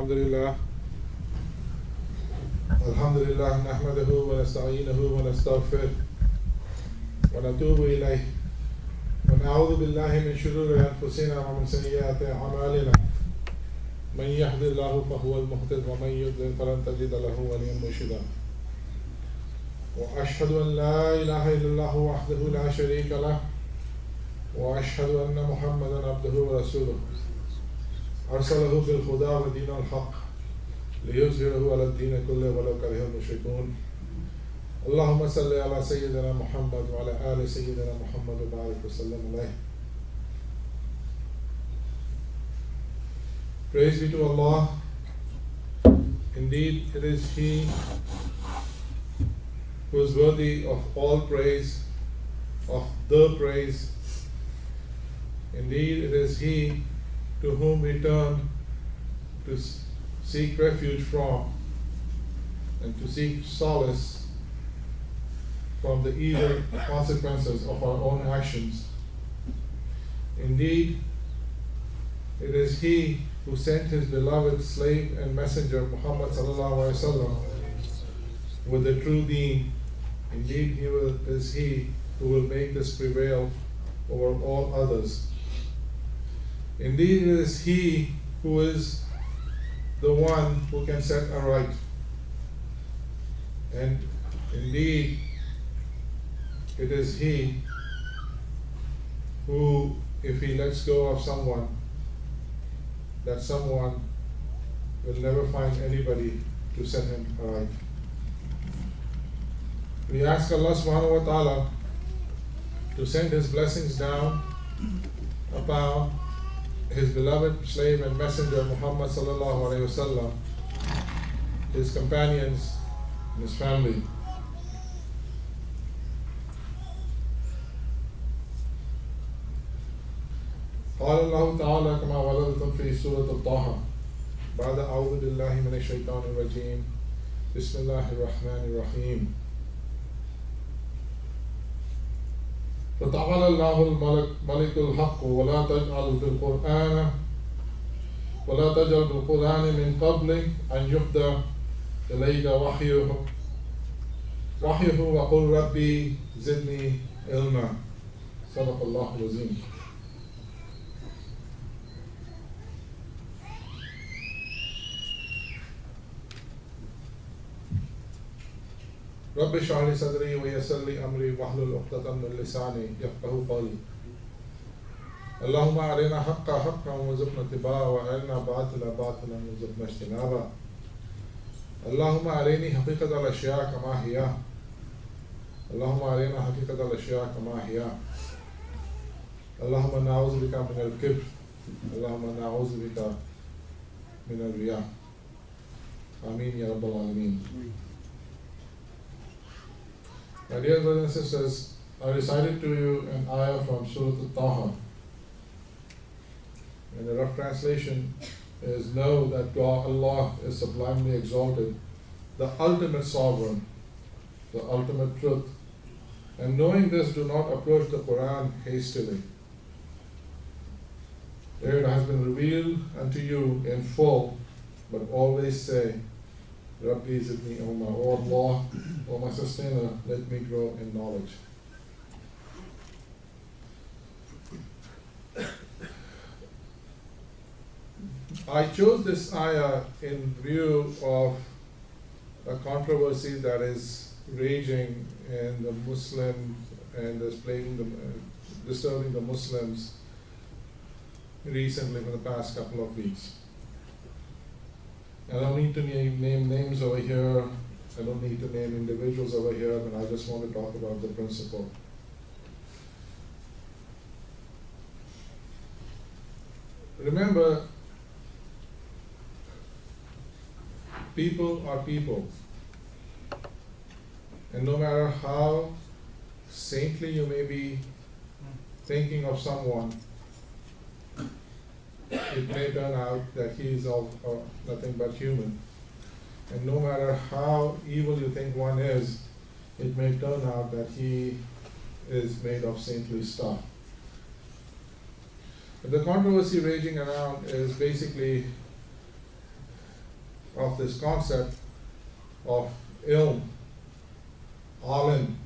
Alhamdulillah. Alhamdulillah nahmaduhu wa nasta'inuhu wa nastaghfir wa natubu ilayh wa na'udhu billahi min shururi anfusina wa min sayyiati a'malina man yahdihillahu fahuwa al-muhtadi wa man yudlil falan tajida lahu waliyyan murshida wa ashhadu an la ilaha illallah wahdahu la sharika lah wa ashhadu anna Muhammadan abduhu wa rasuluh arsalahu bil huda wa dinil haqq liyuzhirahu ala ad-din kullihi walau kariha al-mushrikun. Allahumma salli ala sayyidina Muhammad wa ala ali sayyidina Muhammad wa barik wa sallam alayhi. Praise be to Allah. Indeed, it is He who is worthy of all praise, of the praise. Indeed, it is He to whom we turn to seek refuge from and to seek solace from the evil consequences of our own actions. Indeed, it is He who sent His beloved slave and messenger Muhammad sallallahu alaihi wasallam with the true deen. Indeed, is He who will make this prevail over all others. Indeed, it is He who is the one who can set aright. And indeed, it is He who, if He lets go of someone, that someone will never find anybody to set him aright. We ask Allah subhanahu wa ta'ala to send His blessings down upon His beloved slave and messenger Muhammad sallallahu alaihi wasallam, his companions, and his family. قال الله تعالى كما ولدتم في سورة الطه بعد أعوذ بالله من الشيطان الرجيم بسم الله الرحمن الرحيم فتعالى الله الملك الحق ولا تجعل بالقرآن من قبل أن يهدى إليك وحيه وقل ربي زدني علما. صدق الله العظيم. رب اشرح لي صدري ويسر لي امري واحلل عقدة من لساني يفقهوا قولي. اللهم ارنا حقا حقا وارزقنا اتباعه وارنا باطلا باطلا وارزقنا اجتنابه. اللهم ارني حقيقة الاشياء كما هي. اللهم ارنا حقيقة الاشياء كما هي. اللهم نعوذ بك من الكبر. اللهم نعوذ بك من الرياء. آمين يا رب العالمين. My dear brothers and sisters, I recited to you an ayah from Surah Al-Taha. And the rough translation is, know that God, Allah is sublimely exalted, the ultimate sovereign, the ultimate truth. And knowing this, do not approach the Quran hastily. There it has been revealed unto you in full, but always say, Rabbi zidni ilma, O Allah, O my sustainer, let me grow in knowledge. I chose this ayah in view of a controversy that is raging in the Muslims and is disturbing the Muslims recently for the past couple of weeks. I don't need to name names over here. I don't need to name individuals over here, but I just want to talk about the principle. Remember, people are people. And no matter how saintly you may be thinking of someone, it may turn out that he is nothing but human. And no matter how evil you think one is, it may turn out that he is made of saintly stuff. But the controversy raging around is basically of this concept of ilm, alim,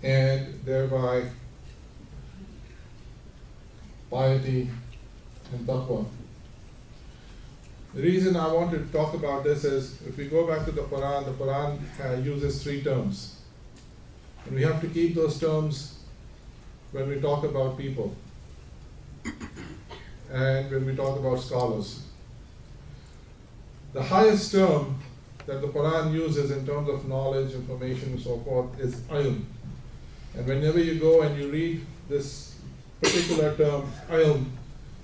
and thereby piety and taqwa. The reason I want to talk about this is, if we go back to the Quran uses three terms. And we have to keep those terms when we talk about people and when we talk about scholars. The highest term that the Quran uses in terms of knowledge, information, and so forth is ilm. And whenever you go and you read this particular term, ilm,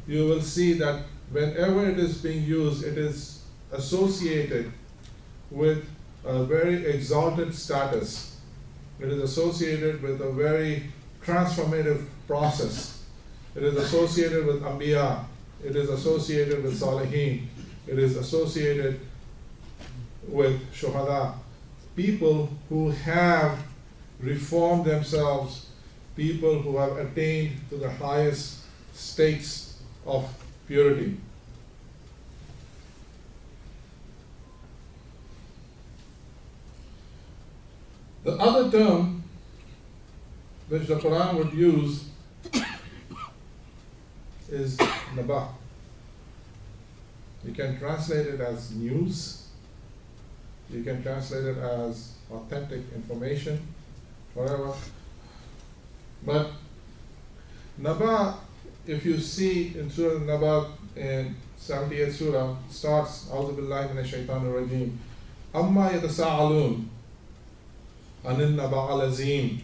you will see that whenever it is being used, it is associated with a very exalted status. It is associated with a very transformative process. It is associated with Anbiya. It is associated with Salihin. It is associated with Shuhada. People who have reformed themselves, people who have attained to the highest states of purity. The other term which the Quran would use is naba. You can translate it as news, you can translate it as authentic information, whatever. But naba, if you see in Surah Naba in 78th Surah, starts, A'udhu billahi minash shaitanir rajim, Amma yatasa'alun anil naba al-azim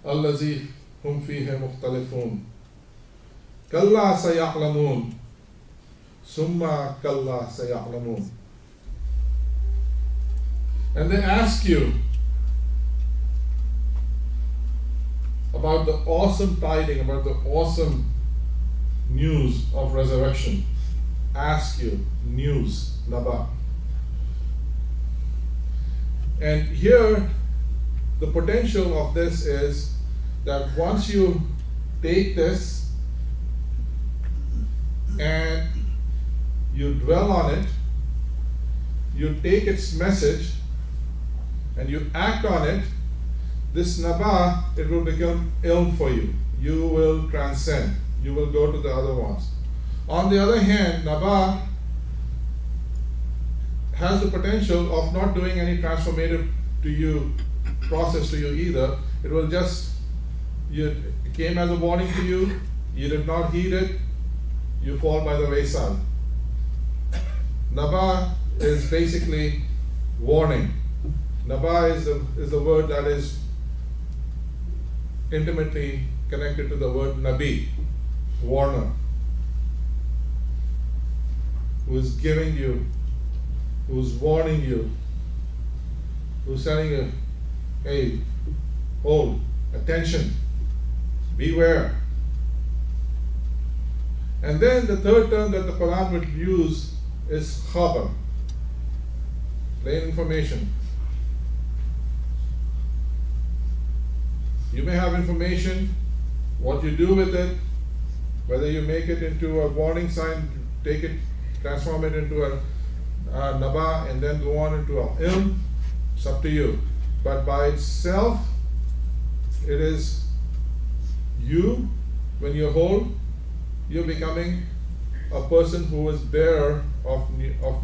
allazi hum fihi mukhtalifun kalla saya'lamun summa kalla saya'lamun. And they ask you about the awesome tiding, about the awesome news of resurrection. Ask you, news, naba. And here, the potential of this is that once you take this and you dwell on it, you take its message and you act on it, this naba, it will become ilm for you. You will transcend. You will go to the other ones. On the other hand, naba has the potential of not doing any transformative to you process to you either. It will just, it came as a warning to you, you did not heed it, you fall by the wayside. Naba is basically warning. Naba is the word that is intimately connected to the word Nabi, warner, who is giving you, who's warning you, who's telling you, hey, hold, attention, beware. And then the third term that the Quran would use is khabar, plain information. You may have information, what you do with it, whether you make it into a warning sign, take it, transform it into a naba, and then go on into a ilm, it's up to you. But by itself, it is you, when you're whole, you're becoming a person who is bearer of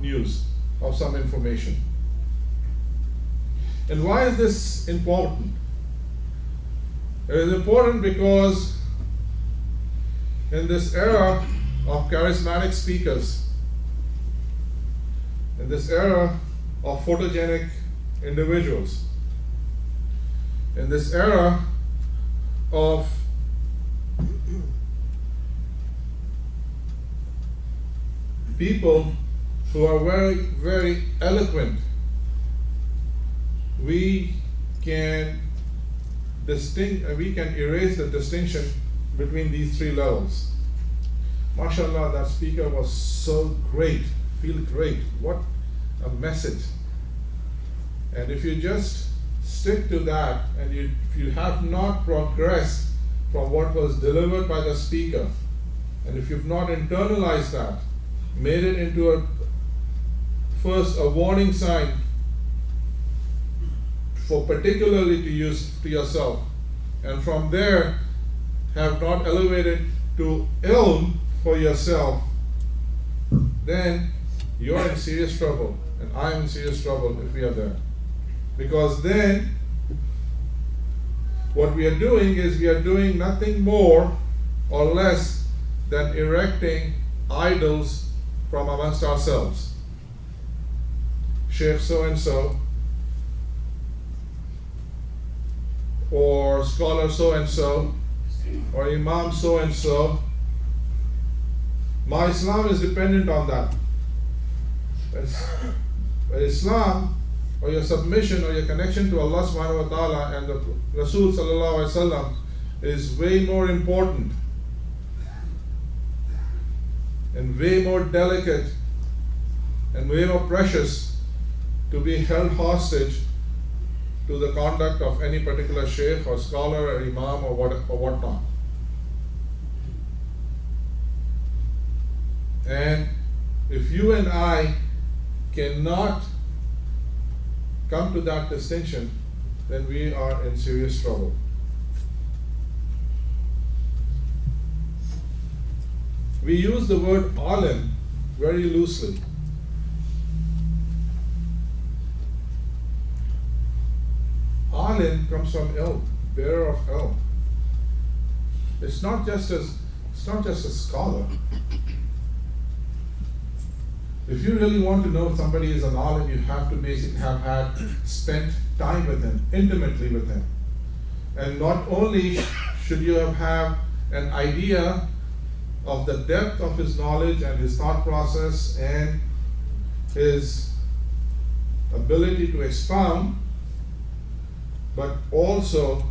news, of some information. And why is this important? It is important because in this era of charismatic speakers, in this era of photogenic individuals, in this era of people who are very, very eloquent, we can erase the distinction between these three levels. MashaAllah, that speaker was so great, feel great, what a message. And if you just stick to that, and if you have not progressed from what was delivered by the speaker, and if you've not internalized that, made it into a warning sign for particularly to use to yourself, and from there have not elevated to ilm for yourself, then you're in serious trouble, and I'm in serious trouble if we are there. Because then what we are doing is we are doing nothing more or less than erecting idols from amongst ourselves. Sheikh so and so, or scholar so and so, or Imam so and so. My Islam is dependent on that. But Islam, or your submission or your connection to Allah subhanahu wa ta'ala and the Rasul sallallahu alaihi wasallam is way more important and way more delicate and way more precious to be held hostage to the conduct of any particular sheikh or scholar or imam or whatnot. And if you and I cannot come to that distinction, then we are in serious trouble. We use the word alim very loosely. Alim comes from ilm, bearer of ilm. It's not just a scholar. If you really want to know if somebody is an alim, you have to basically have spent time with him, intimately with him. And not only should you have an idea of the depth of his knowledge and his thought process and his ability to expound, but also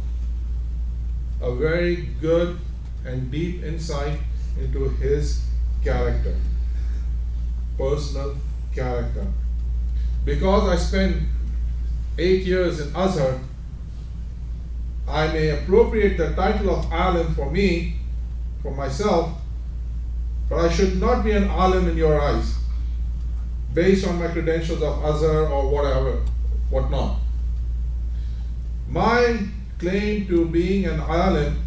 a very good and deep insight into his character, personal character. Because I spent 8 years in Azhar, I may appropriate the title of alim for me, for myself, but I should not be an alim in your eyes, based on my credentials of Azhar or whatever, whatnot. My claim to being an alim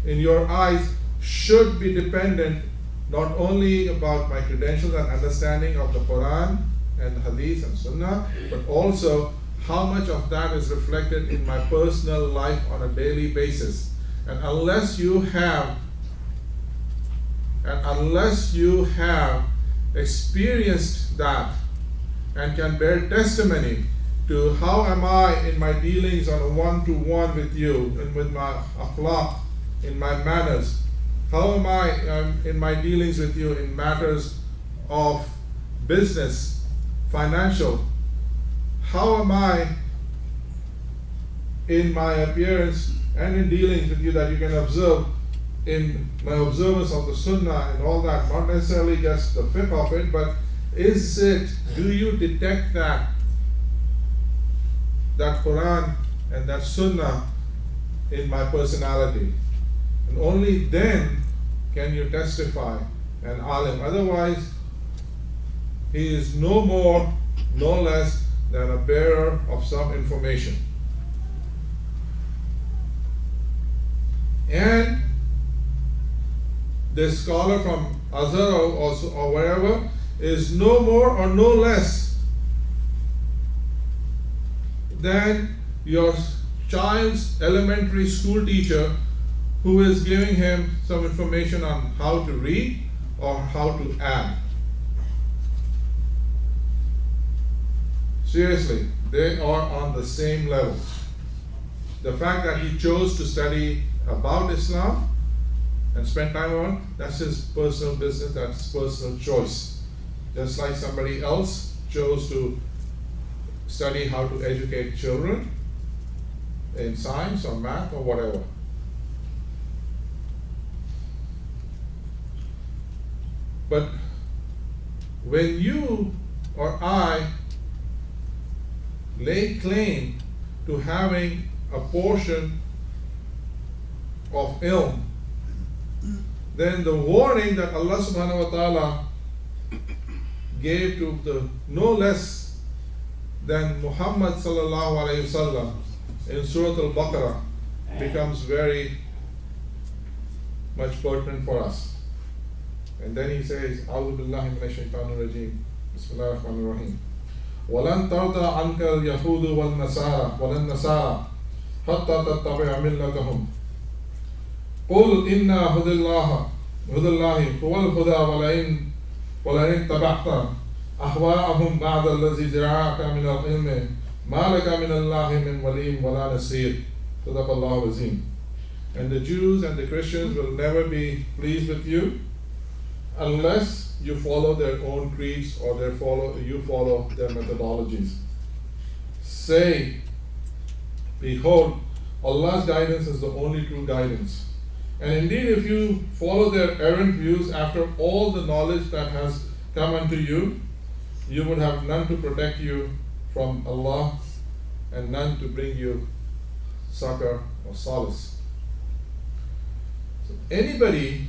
in your eyes should be dependent not only about my credentials and understanding of the Quran and Hadith and Sunnah, but also how much of that is reflected in my personal life on a daily basis. And unless you have experienced that and can bear testimony to how am I in my dealings on a one-to-one with you, and with my akhlaq, in my manners, how am I in my dealings with you in matters of business, financial, how am I in my appearance and in dealings with you, that you can observe in my observance of the Sunnah and all that, not necessarily just the fiqh of it, but do you detect that Quran and that Sunnah in my personality? And only then can you testify an alim. Otherwise, he is no more, no less than a bearer of some information. And this scholar from Azhar or wherever is no more or no less than your child's elementary school teacher who is giving him some information on how to read or how to add. Seriously, they are on the same level. The fact that he chose to study about Islam and spend time on, that's his personal business, that's his personal choice. Just like somebody else chose to study how to educate children in science or math or whatever. But when you or I lay claim to having a portion of ilm, then the warning that Allah subhanahu wa ta'ala gave to the no less than Muhammad sallallahu alaihi wasallam in Surah Al-Baqarah becomes very much pertinent for us. And then he says, A'udhu billahi minash shaitanir rajim. Bismillahir rahmanir rahim. وَلَن تَرْضَى عَنْكَ الْيَهُودُ وَالنَّصَارَى حَتَّى تَتَّبِعَ مِلَّتَهُمْ قُلْ إِنَّ هُدَى اللَّهِ هُوَ الْهُدَى وَلَئِن اتَّبَعْتَ أَهْوَاءَهُمْ بَعْدَ الَّذِي جَاءَكَ مِنَ الْعِلْمِ مَا لَكَ مِنَ اللَّهِ مِنْ وَلِيٍّ وَلَا نَصِيرٍ صدق الله العظيم. And the Jews and the Christians will never be pleased with you unless you follow their own creeds or you follow their methodologies. Say, behold, Allah's guidance is the only true guidance. And indeed, if you follow their errant views after all the knowledge that has come unto you, you would have none to protect you from Allah and none to bring you succor or solace. So anybody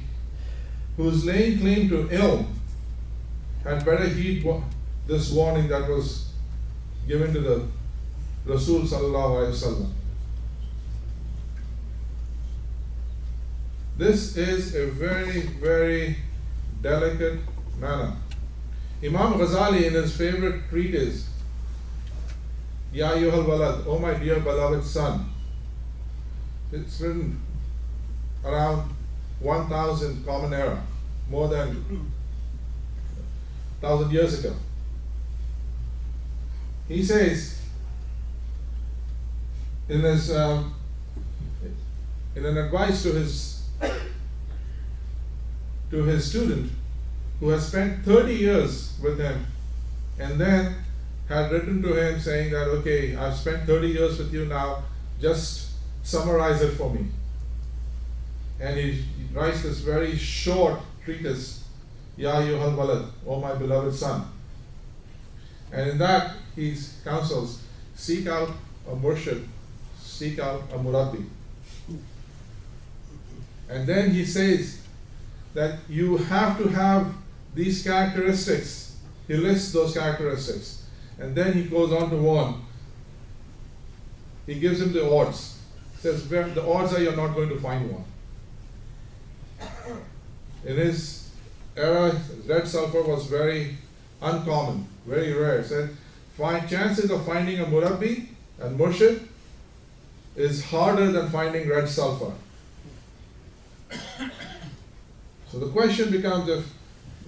who is laying claim to ilm had better heed this warning that was given to the Rasul sallallahu alaihi wasallam. This is a very, very delicate matter. Imam Ghazali, in his favorite treatise, Ya Ayyuhal Walad, O my dear beloved son, it's written around 1000 Common Era, more than 1000 years ago. He says in his in an advice to his student who has spent 30 years with him and then had written to him saying that, okay, I've spent 30 years with you now, just summarize it for me. And he writes this very short treatise, Ya Ayyuhal Walad, O my beloved son. And in that he counsels, seek out a murshid, seek out a murabbi. And then he says that you have to have these characteristics. He lists those characteristics. And then he goes on to warn. He gives him the odds. He says, the odds are you're not going to find one. In his era, red sulfur was very uncommon, very rare. He said, chances of finding a murabbi and murshid is harder than finding red sulfur. So the question becomes,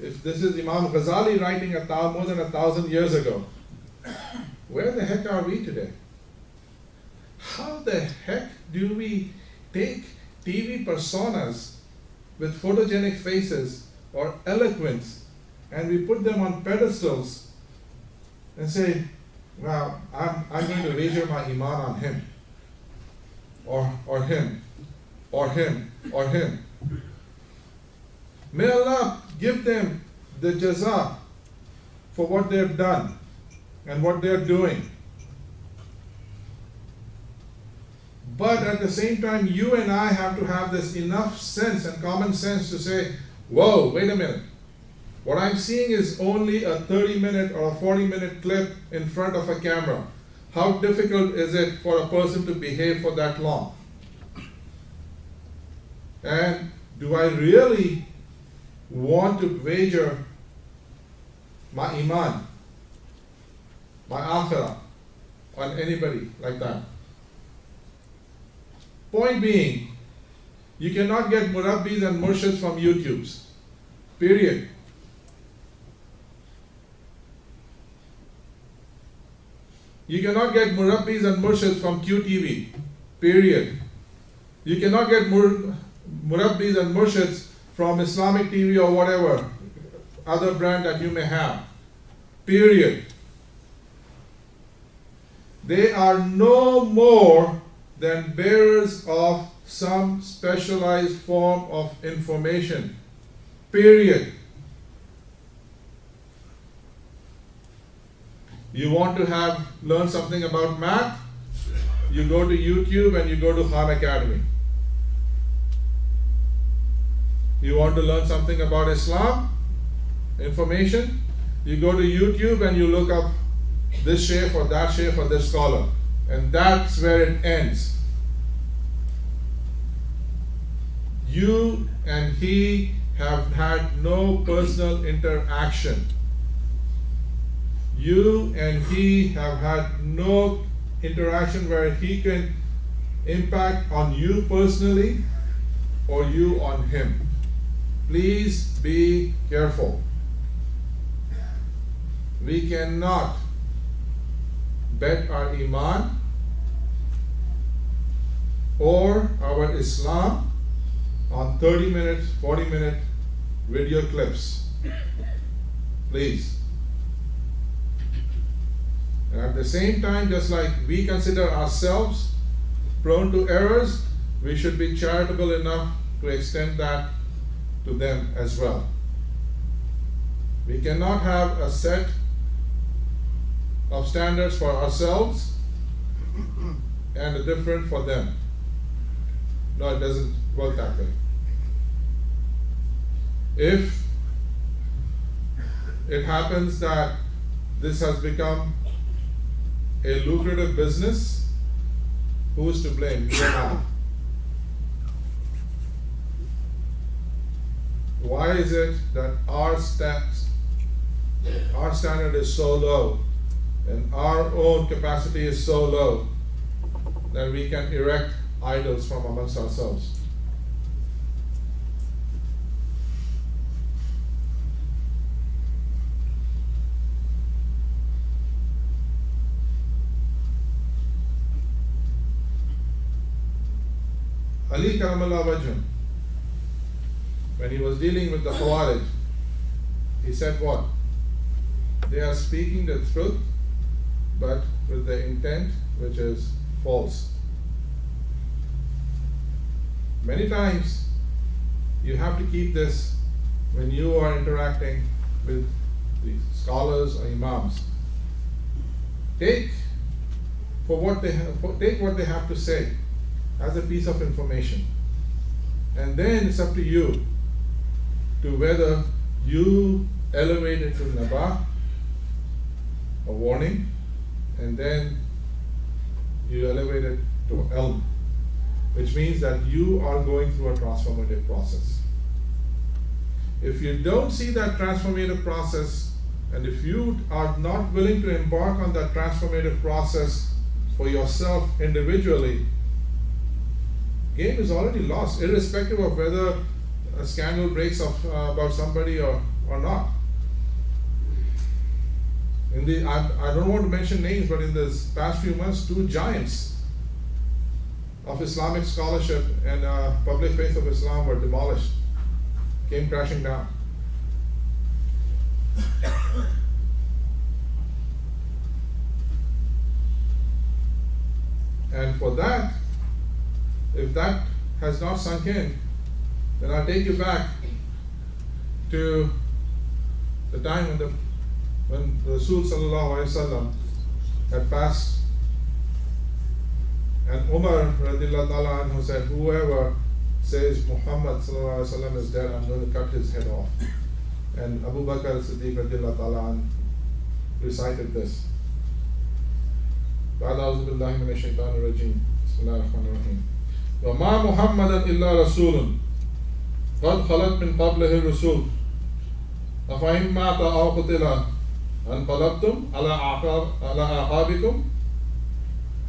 if this is Imam Ghazali writing more than 1,000 years ago, where the heck are we today? How the heck do we take TV personas with photogenic faces or eloquence and we put them on pedestals and say, well, I'm going to wager my iman on him or him or him or him. May Allah give them the jaza for what they've done and what they're doing. But at the same time, you and I have to have this enough sense and common sense to say, whoa, wait a minute. What I'm seeing is only a 30-minute or a 40-minute clip in front of a camera. How difficult is it for a person to behave for that long? And do I really want to wager my iman, my akhirah, on anybody like that? Point being, you cannot get murabbis and murshids from YouTubes. Period. You cannot get murabbis and murshids from QTV. Period. You cannot get murabbis and murshids from Islamic TV or whatever other brand that you may have. Period. They are no more than bearers of some specialized form of information. Period. You want to learn something about math? You go to YouTube and you go to Khan Academy. You want to learn something about Islam? information, you go to YouTube and you look up this sheikh or that sheikh or this scholar, and that's where it ends. You and he have had no personal interaction. You and he have had no interaction where he can impact on you personally or you on him. Please be careful. We cannot bet our Iman or our Islam on 30-minute, 40-minute video clips. Please. And at the same time, just like we consider ourselves prone to errors, we should be charitable enough to extend that to them as well. We cannot have a set of standards for ourselves and a different for them. No, it doesn't work that way. If it happens that this has become a lucrative business, who is to blame? You and I. Why is it that our standard is so low and our own capacity is so low that we can erect idols from amongst ourselves? Ali Karamallah Wajhun, when he was dealing with the Khawarij, he said what? They are speaking the truth, but with the intent which is false. Many times you have to keep this when you are interacting with the scholars or imams. Take what they have to say as a piece of information, and then it's up to you to whether you elevate it to nabah, a warning, and then you elevate it to ilm, which means that you are going through a transformative process. If you don't see that transformative process, and if you are not willing to embark on that transformative process for yourself individually, game is already lost, irrespective of whether a scandal breaks about somebody or not. I don't want to mention names, but in this past few months, two giants of Islamic scholarship and public faith of Islam were demolished, came crashing down. And for that, if that has not sunk in, then I'll take you back to the time when the Rasul Sallallahu Alaihi Wasallam had passed, and Umar Radillahu Ta'ala anhu said, whoever says Muhammad Sallallahu Alaihi Wasallam is dead, I'm going to cut his head off. And Abu Bakr Siddiq Radillahu Ta'ala anhu recited this. بعد أعوذ بالله من الشيطان الرجيم بسم الله الرحمن الرحيم وما محمد إلا رسول قد خلت من قبله الرسول أفإن مات أو قتل انقلبتم على أعقابكم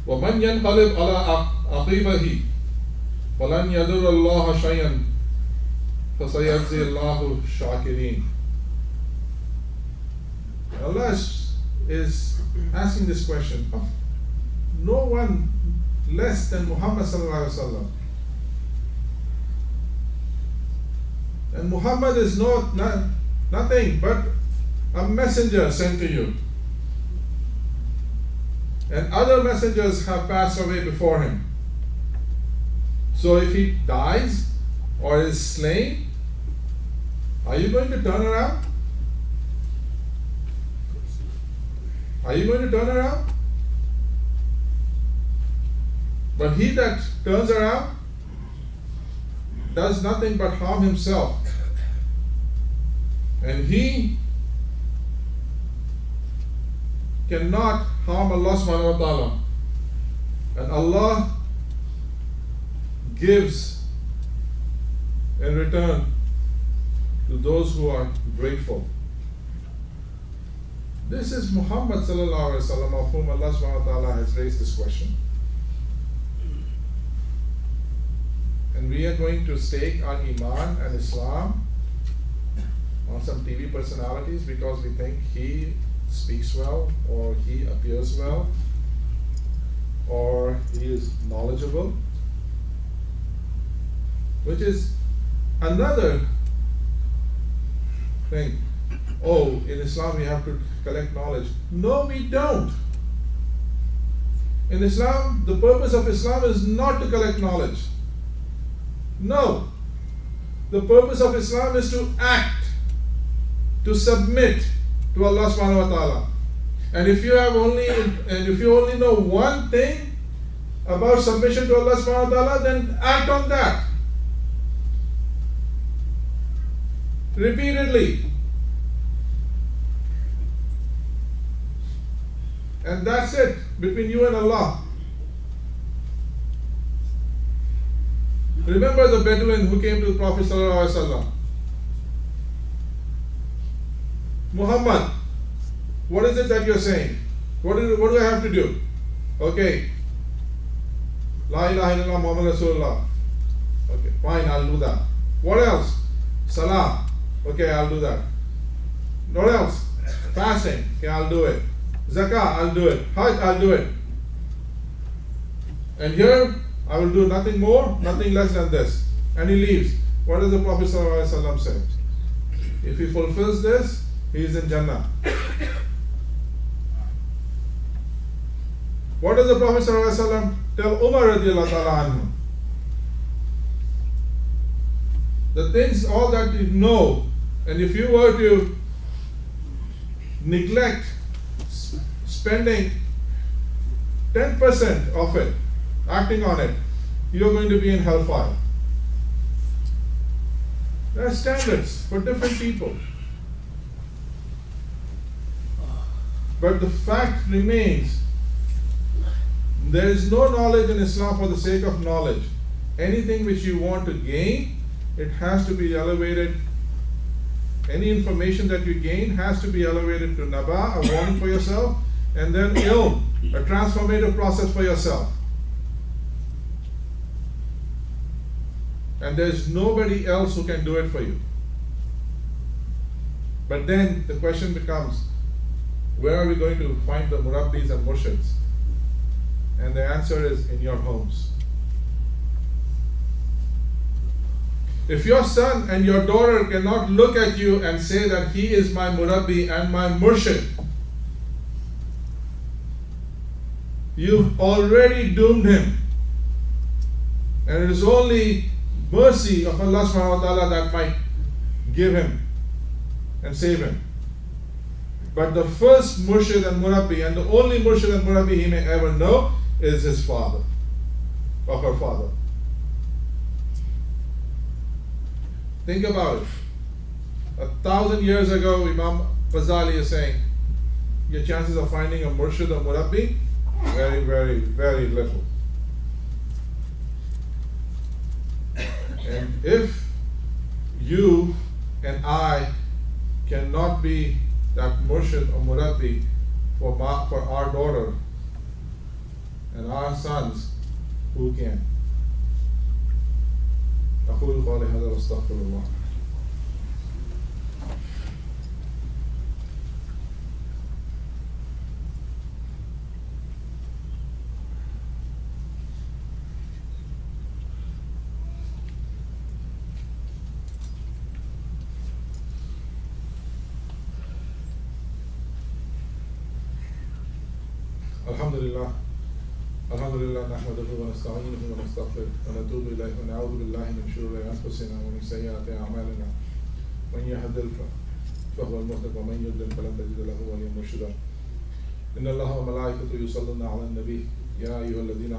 ومن ينقلب على عقبيه فلن يضر الله شيئا فسيجزي الله الشاكرين. Allah is asking this question of no one less than Muhammad sallallahu alaihi wasallam. And Muhammad is nothing but a messenger sent to you. And other messengers have passed away before him. So if he dies or is slain, are you going to turn around? Are you going to turn around? But he that turns around does nothing but harm himself. And he cannot harm Allah subhanahu wa ta'ala. And Allah gives in return to those who are grateful. This is Muhammad sallallahu alaihi wasallam, of whom Allah subhanahu wa ta'ala has raised this question. And we are going to stake our Iman and Islam on some TV personalities because we think he speaks well, or he appears well, or he is knowledgeable, which is another thing. Oh, in Islam we have to collect knowledge. No, we don't. In Islam, the purpose of Islam is not to collect knowledge. No. The purpose of Islam is to act, to submit to Allah subhanahu wa ta'ala. And if you only know one thing about submission to Allah subhanahu wa ta'ala, then act on that. Repeatedly. And that's it, between you and Allah. Remember the Bedouin who came to the Prophet sallallahu alaihi wasallam. Muhammad, what is it that you're saying? What do I have to do? Okay. La ilaha illallah Muhammad Rasulullah. Okay, fine, I'll do that. What else? Salah. Okay, I'll do that. What else? Fasting. Okay, I'll do it. Zakah, I'll do it. Hajj, I'll do it. And here, I will do nothing more, nothing less than this. And he leaves. What does the Prophet ﷺ say? If he fulfills this, he is in Jannah. What does the Prophet ﷺ tell Umar radiallahu ta'ala anhu? The things, all that you know, and if you were to neglect spending 10% of it, acting on it, you're going to be in hellfire. There are standards for different people. But the fact remains, there is no knowledge in Islam for the sake of knowledge. Anything which you want to gain, it has to be elevated. Any information that you gain has to be elevated to naba, a warning for yourself, and then ilm, a transformative process for yourself. And there's nobody else who can do it for you. But then the question becomes, where are we going to find the murabbis and murshids? And the answer is in your homes. If your son and your daughter cannot look at you and say that he is my murabbi and my murshid, you've already doomed him. And it is only mercy of Allah subhanahu wa ta'ala that might give him and save him. But the first murshid and murabbi, and the only murshid and murabbi he may ever know, is his father or her father. Think about it. 1,000 years ago, Imam Ghazali is saying, your chances of finding a murshid or murabbi, very, very, very little. And if you and I cannot be that murshid or murabbi for our daughter and our sons, who can? أقول قولي هذا واستغفر الله. الحمد لله نحمده ونستعينه ونستغفره ونتوب إليه ونعوذ بالله من شرور أنفسنا ومن سيئات أعمالنا من يهده فهو المهتد ومن يضلل فلن تجد له وليا مرشدا إن الله وملائكته يصلون على النبي يا أيها الذين